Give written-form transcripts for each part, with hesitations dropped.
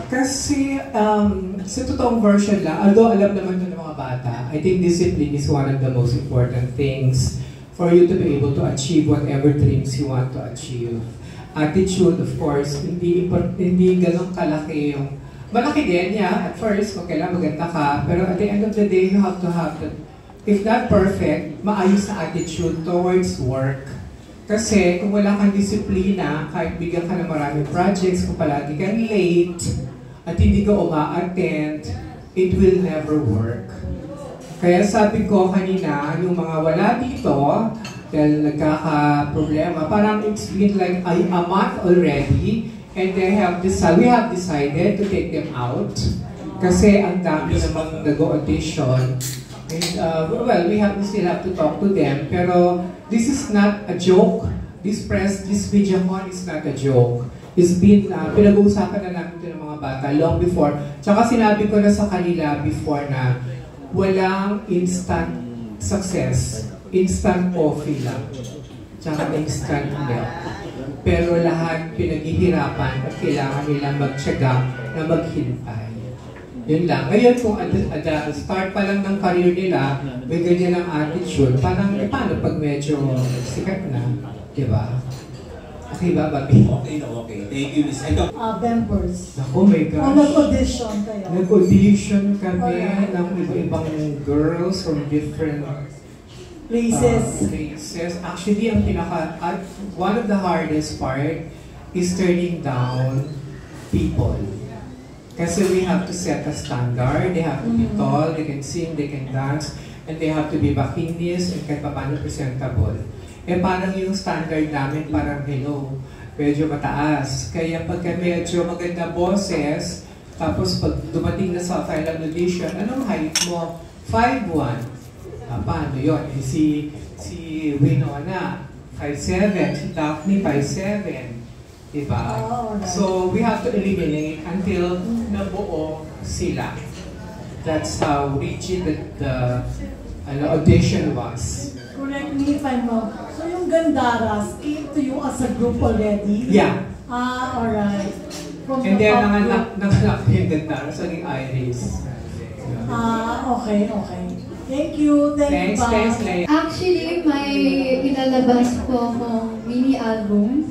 Kasi sa totoong version lang, although alam naman ito ng mga bata, I think discipline is one of the most important things for you to be able to achieve whatever dreams you want to achieve. Attitude, of course, hindi ganun kalaki yung... Malaki din, yeah, at first, kung kailangan maganda ka, pero at the end of the day, you have to have that, if not perfect, maayos na attitude towards work. Kasi kung wala kang disiplina, kahit bigyan ka ng maraming projects, kung palagi kang late, at hindi ka uma-attend, it will never work. Kaya sabi ko kanina, yung mga wala dito, dahil nagkaka-problema, parang it's been like a month already, and we have decided to take them out. Kasi ang dami namang nag-audition. And, well, we still have to talk to them, pero this is not a joke. This VideoCon is not a joke. It's been, pinag-uusapan na namin ito ng mga bata long before. Tsaka sinabi ko na sa kanila before na walang instant success. Instant coffee lang. Tsaka instant milk. Pero lahat pinaghihirapan at kailangan nila magtiyaga na maghintay. Yun lang. Ngayon kung start pa lang ng career nila, may ganyan ang attitude, parang paano pag medyo sikat na, di ba? Okay ba, Babi? Okay na, okay. Thank you, Miss. Ito. Members. Oh my gosh. Nag-audition kayo. Nag-audition kami ng iba-ibang girls from different places. Actually, ang one of the hardest part is turning down people. Kasi we have to set a standard. They have to be tall, they can sing, they can dance, and they have to be bikinis and kahit paano presentable. Eh parang yung standard namin parang hello, medyo mataas. Kaya pagka medyo maganda boses, tapos pag dumating na sa final audition, anong height mo? 5'1". Paano yun? Si Winona, 5'7", si Daphne, 5'7". Diba? Oh, right. So, we have to eliminate until nabuo sila. That's how rigid the audition was. Correct me if I'm wrong. So, yung Gandaras came to you as a group already? Yeah. Alright. And then, nanganak yung Gandaras, naging Iris. Okay. Thank you. Thanks, Leia. Actually, may ilalabas po akong mini album.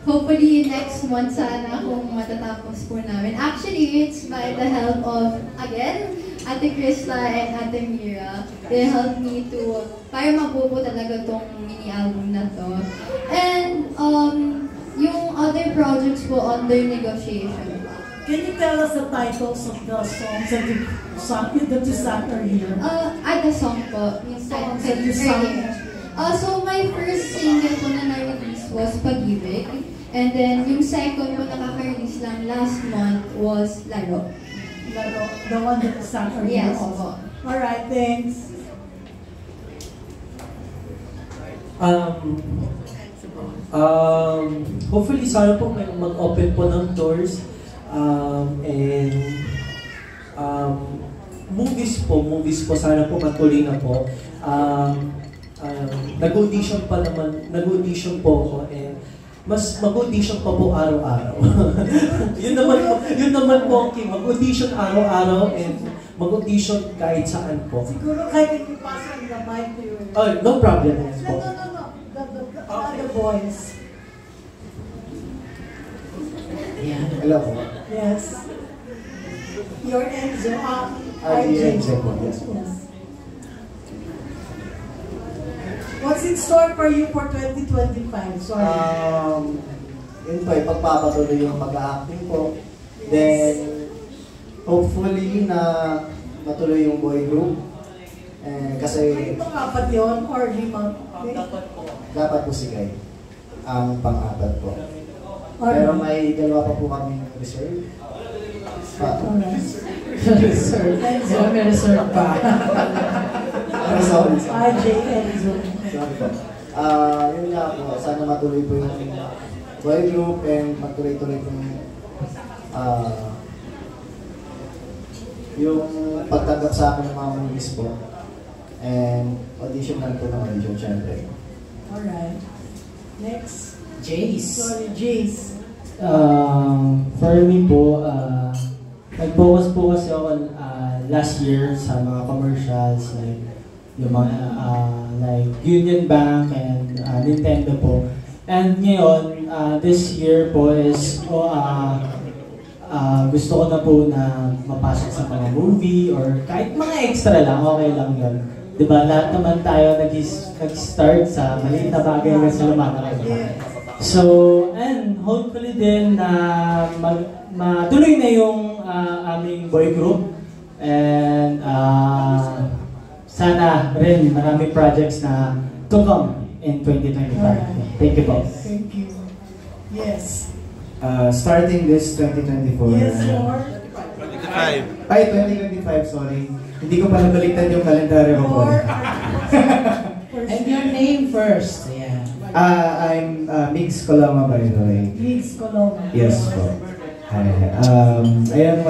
Hopefully, next month sana kung matatapos po namin. Actually, it's by the help of, again, Ate Krista and Ate Mira. They helped me to, para mabuo talaga tong mini album na to. And, yung other projects po under negotiation. Can you tell us the titles of the songs that you sang earlier? The song po. Yung songs that you sang. So my first single po na na-release was Pag-ibig. And then yung second po nakaka-release lang last month was Laro. Laro, the one that you sang earlier. Yes also. Alright, thanks. Hopefully sana po may mag-open po ng doors. And movies po sana po matuloy na po. Nag-audition po ako and mas mag-audition pa po araw-araw. yun naman po, okay, mag-audition araw-araw and mag-audition kahit saan po. Siguro kahit ipasa the mic to you. Oh, no problem. No. The voice. Hello po. Yes. Your Enzo. Enzo po, yes. What's in store for you for 2025? Sorry. Yun po, ipagpapatuloy yung pag-acting po. Yes. Then, hopefully na matuloy yung boy group. Kasi... Ay, ito apat yun or limang? Dapat po si Guy. Ang pang-apat po. Pero may dalawa pa po kami reserve. Reserve. May reserve pa. Sorry. RJ Enzo. Sorry po. Yun nga po, sana matuloy po yung boy group and matuloy-tuloy po yung pagtanggap sa akin ng mga movies po. And audition lang po ng audition, syempre. Alright. Next. Jace. Sorry, Jace. For me po, Nag-focus po kasi ako last year sa mga commercials, like yung mga like Union Bank and Nintendo po. And ngayon, this year po is gusto ko na po na mapasok sa mga movie or kahit mga extra lang, okay lang yun. Diba, lahat naman tayo nag-start sa maliit na bagay hanggang sa lumalaki. So, and hopefully din na matuloy na yung aming boy group. And sana rin maraming projects na to come in 2025. Thank you po. Thank you. Yes. Starting this 2024. Yes, Lord. 25. Ay, 2025, sorry. Hindi ko pala baliktad yung kalendaryo ko po. And your name first. Yeah. I'm Mix Coloma, by the way. Mix Coloma. Yes po. Hi. Ayan,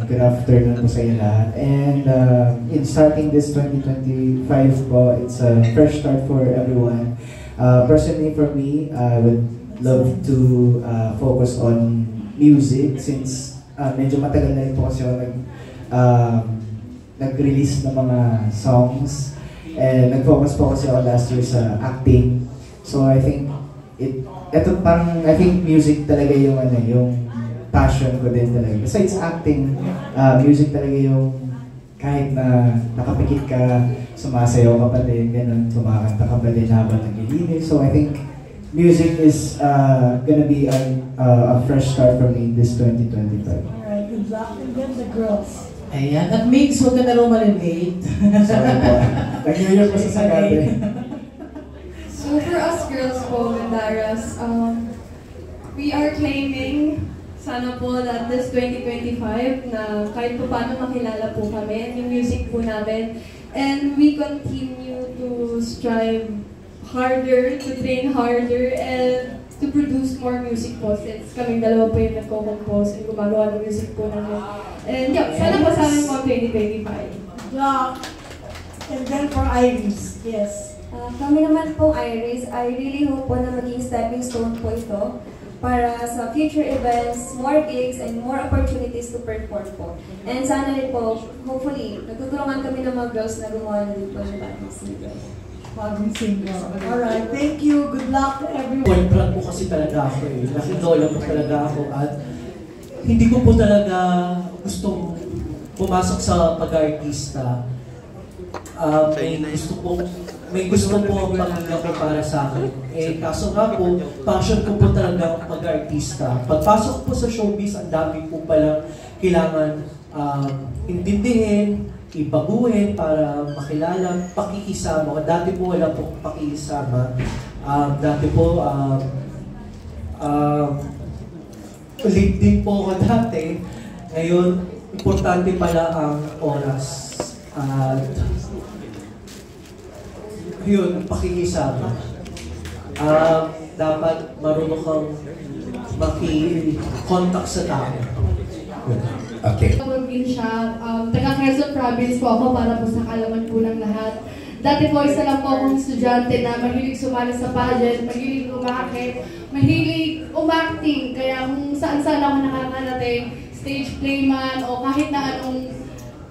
good afternoon po sa inyo lahat. And in starting this 2025 po, it's a fresh start for everyone. Personally for me, I would love to focus on music since medyo matagal na rin po kasi ako nag-release ng mga songs. And nag-focus po kasi ako last year sa acting. So I think I think music talaga yung yung passion ko din talaga. Besides acting, music talaga yung kahit na nakapikit ka, sumasayaw ka pa din, ganun, sumakanta ka pa din habang naglilinis. So I think music is gonna be a fresh start for me this 2025. Alright, good luck. And then the girls. Ayan, at Mix, huwag ka na raw malilate. Sorry po. Nag-New Year po sa Sagate. So for us girls po, Mandaras, we are claiming sana po that this 2025 na kahit po paano makilala po kami, yung music po namin, and we continue to strive harder, to train harder, and to produce more music po since kaming dalawa po yung nagko-compose and gumagawa ng music po namin. And yeah, sana po sa amin po 2025. Yeah. And then for Iris. Yes. Kami naman po, Iris, I really hope po na maging stepping stone po ito para sa future events, more gigs, and more opportunities to perform po. And sana rin po, hopefully, nagtutulungan kami ng mga girls na gumawa na din po ng bagong single. Bagong single. Alright, thank you. Good luck to everyone. Boyfriend po kasi talaga ako eh. Nakidola po talaga ako at hindi ko po talaga gustong pumasok sa pag-artista. May gusto po ang pamilya ko para sa akin. Eh, kaso nga po, passion ko po talaga mag-artista. Pagpasok po sa showbiz, ang dami po palang kailangan intindihin, ibaguhin para makilala, pakikisama. Dati po wala po pakikisama. Dati po, late din po ako dati. Ngayon, importante pala ang oras. At yun, pakikisama. Dapat marunong kang maki-contact sa tao. Okay. Probinsya, taga Quezon Province po ako para po sa kalaman po ng lahat. Dati po isa lang po akong estudyante na mahilig sumali sa pageant, mahilig umakit, mahilig umacting. Kaya kung saan-saan ako nakakarating, stage play man o kahit na anong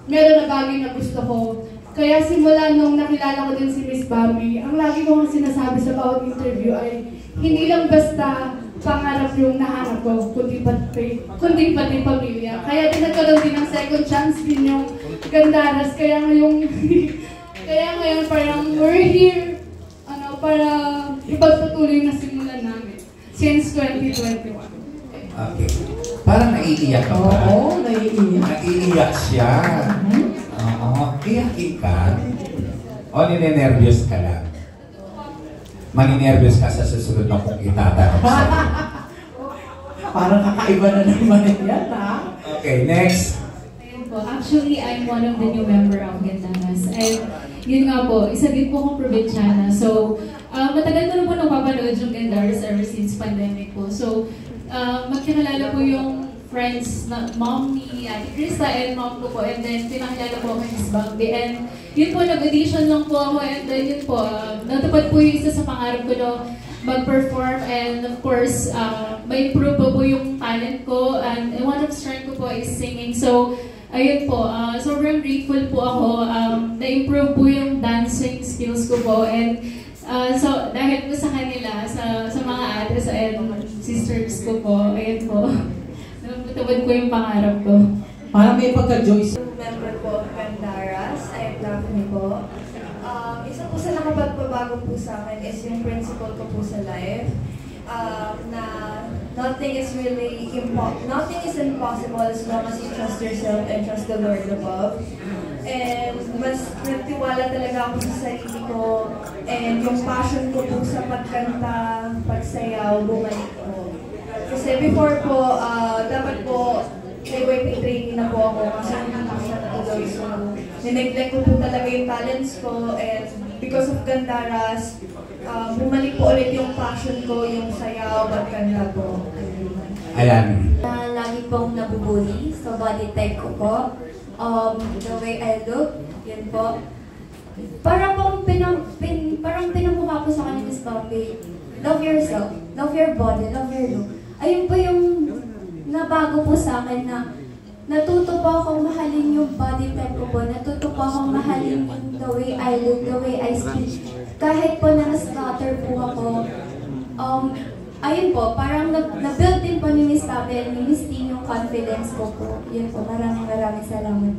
meron na bagay na gusto ko. Kaya simula nung nakilala ko din si Miss Bambi, ang lagi ko sinasabi sa bawat interview ay hindi lang basta pangarap yung nahanap ko, kundi pati pamilya. Kaya din nagkaroon din ng second chance din yung Gandaras. Kaya ngayon parang we're here para ipagpatuloy na simulan namin since 2021. Okay. Parang naiiyak ka ba? Oo, naiiyak. Naiiyak siya. Oo. Iyakin ka? O ninenervyos ka lang? Maninervyos ka sa susunod na kung itatanong sa'yo. Parang kakaiba na naman yan, ha? Okay, next. Actually, I'm one of the new member of Gandaras. Yun nga po, isa din po akong probinsyana. So, matagal ko na po napapanood yung Gandaras ever since pandemic po. So, magkakilala po yung friends na mom ni Ate Krista and mom ko po, and then pinakilala po ako kay Miss Bambi, and yun po, nag-audition lang po ako, and then yun po, natupad po yung isa sa pangarap ko no, mag-perform and of course, ma-improve po yung talent ko and one of strength ko po is singing. So, ayun po, sobrang grateful po ako. Na-improve po yung dancing skills ko po and so, dahil po sa kanila, sa mga ates and sisters ko po, ayun po, natutubad ko yung pangarap ko. Parang may pagka-Joyce. Member po of Candaras, I'm Daphne po. Isa po sa nakapagpabago po sa akin is yung principle ko po sa life. Na nothing is impossible as long as you trust yourself and trust the Lord above. And mas nagtiwala talaga ako sa sarili ko and yung passion ko po sa pagkanta, pagsayaw, bumalik po. Kasi before po, dapat po may wiping training na po ako kasi hindi po siya natuloy. So, nineglect ko po talaga yung talents ko and because of Candaras, bumalik po ulit yung passion ko, yung sayaw, pagkanta po. Ayan. Lagi pong nabubuli sa body type ko po. The way I look, yun po. Parang pinamukha po sa kanya ni Stompy. Love yourself, love your body, love your look. Ayun po yung nabago po sa akin na natuto po akong mahalin yung body type ko po. Natuto po akong mahalin yung the way I look, the way I speak. Kahit po na na-stutter po ako, ayun po, parang na-build din po ni Miss Tabel, ni Miss Tin yung confidence ko po. Yun po, maraming salamat.